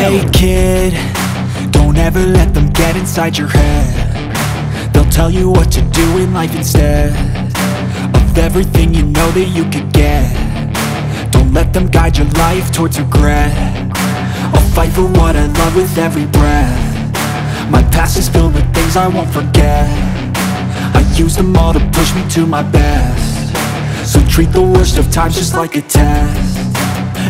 Hey kid, don't ever let them get inside your head. They'll tell you what to do in life instead of everything you know that you could get. Don't let them guide your life towards regret. I'll fight for what I love with every breath. My past is filled with things I won't forget. I use them all to push me to my best. So treat the worst of times just like a test.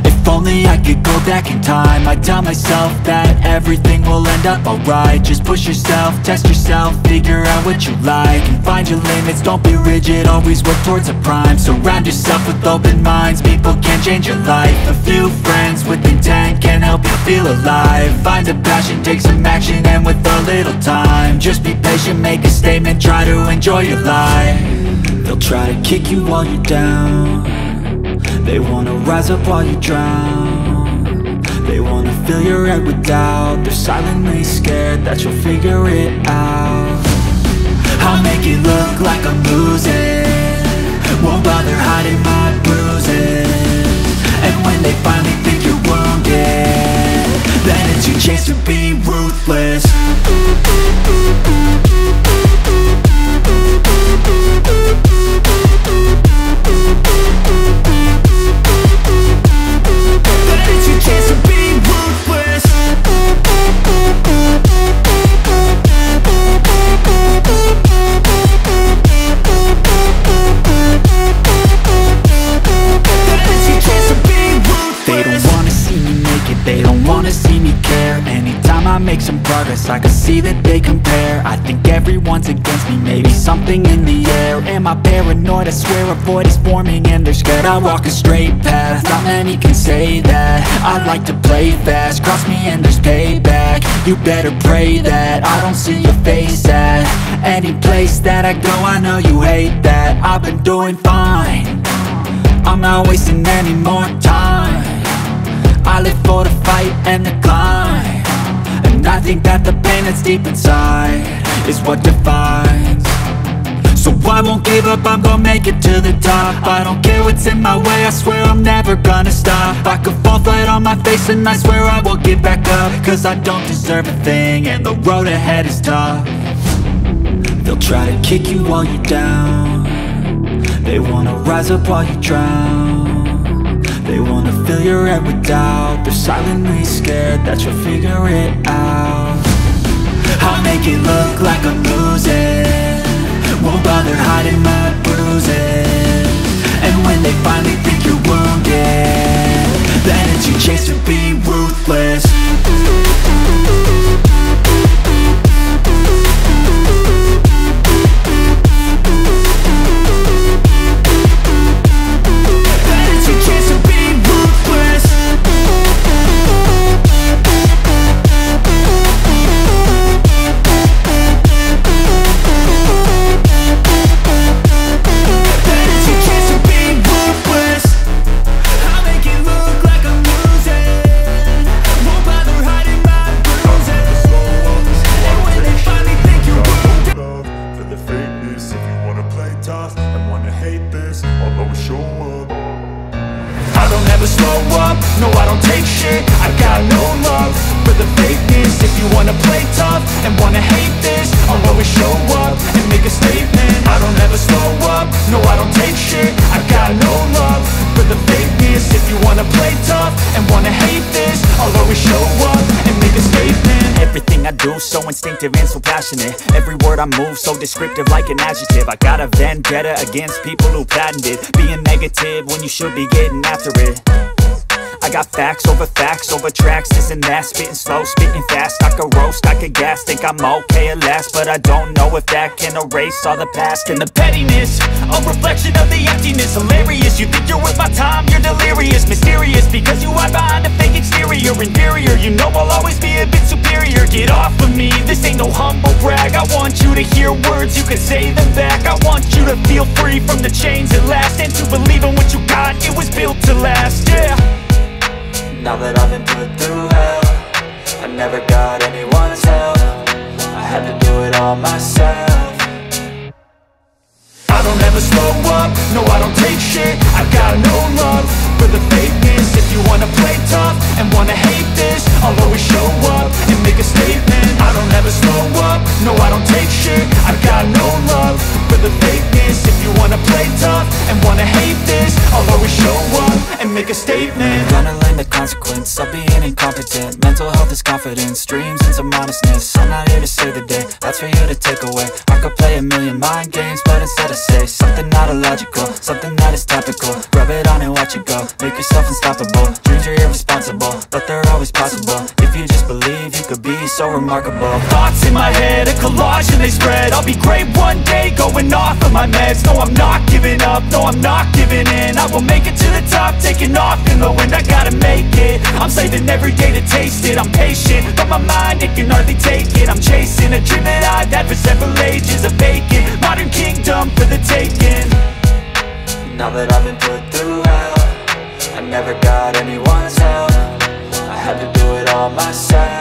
If only I could go back in time, I'd tell myself that everything will end up alright. Just push yourself, test yourself, figure out what you like, and find your limits, don't be rigid, always work towards a prime. Surround yourself with open minds, people can change your life. A few friends with intent can help you feel alive. Find a passion, take some action, and with a little time, just be patient, make a statement, try to enjoy your life. They'll try to kick you while you're down. They wanna rise up while you drown. They wanna fill your head with doubt. They're silently scared that you'll figure it out. I'll make it look like I'm losing, won't bother hiding my bruises. And when they finally think you're wounded, then it's your chance to be ruthless. I make some progress, I can see that they compare. I think everyone's against me, maybe something in the air. Am I paranoid? I swear a void is forming and they're scared. I walk a straight path, not many can say that. I like to play fast, cross me and there's payback. You better pray that I don't see your face at any place that I go. I know you hate that. I've been doing fine, I'm not wasting any more time. I live for the fight and the climb. And I think that the pain that's deep inside is what defines. So I won't give up, I'm gonna make it to the top. I don't care what's in my way, I swear I'm never gonna stop. I could fall flat on my face and I swear I will get back up. Cause I don't deserve a thing and the road ahead is tough. They'll try to kick you while you're down. They wanna rise up while you drown. They wanna fill your head with doubt. They're silently scared that you'll figure it out. I'll make it look like I'm losing, won't bother hiding my bruises. And when they finally think you're wounded, then it's your chance to be ruthless. So instinctive and so passionate. Every word I move so descriptive like an adjective. I got a vendetta against people who patented being negative when you should be getting after it. I got facts over tracks, this and that. Spitting slow, spitting fast. I could roast, I could gas. Think I'm okay at last, but I don't know if that can erase all the past. And the pettiness, a reflection of the emptiness. Hilarious, you think you're worth my time, you're delirious. Mysterious, because you hide behind a fake exterior. Inferior, you know I'll always be a bit superior. Get off of me, this ain't no humble brag. I want you to hear words, you can say them back. I want you to feel free from the chains at last, and to believe in what you got, it was built to last, yeah. Now that I've been put through hell, I never got anyone's help. I had to do it all myself. I don't ever slow up, no I don't take shit. I got no love for the fakeness. If you wanna play tough and wanna hate this, I'll always and wanna hate this, I'll always show up and make a statement. Gonna learn the consequence of being incompetent. Mental health is confidence, dreams and some honestness. I'm not here to save the day, that's for you to take away. I could play a million mind games, but instead I say something not illogical, something that is topical. Rub it on and watch it go, make yourself unstoppable. Dreams are irresponsible, but they're always possible. If you just believe, you could be so remarkable. Thoughts in my head, a collage and they spread. I'll be great one day, going off of my meds. No, I'm not giving up, no, I'm not giving in. I will make it to the top, taking off in the wind. I gotta make it, I'm saving every day to taste it. I'm patient, but my mind, it can hardly take it. I'm chasing a dream that I've had for several ages. A vacant, modern kingdom for the taking. Now that I've been put through hell, I never got anyone's help. I had to do it all myself.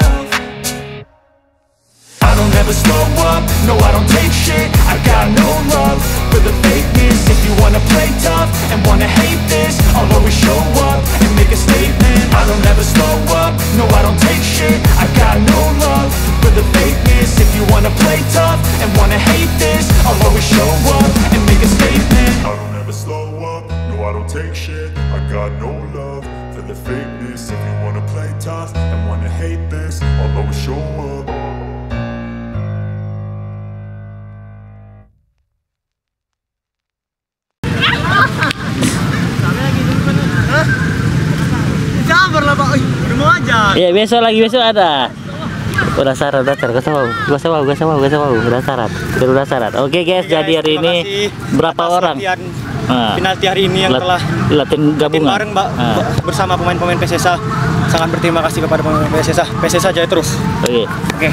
I don't ever slow up, no I don't take shit. I got no love for the fakeness. If you wanna play tough and wanna hate this, I'll always show up and make a statement. I don't ever slow up, no I don't take shit. I got no love for the fakeness. If you wanna play tough and wanna hate this, I'll always show up and make a statement. I don't ever slow up, no I don't take shit. I got no love for the fakeness. If you wanna play tough and wanna hate this, I'll always show up. Iya, besok ada. Udah syarat, gak mau. Udah syarat. Oke guys, jadi hari ini berapa orang? Penalti hari ini yang telah latihan gabungan bareng bersama pemain-pemain PSSA. Sangat berterima kasih kepada pemain PSSA. PSSA jaya terus. Oke.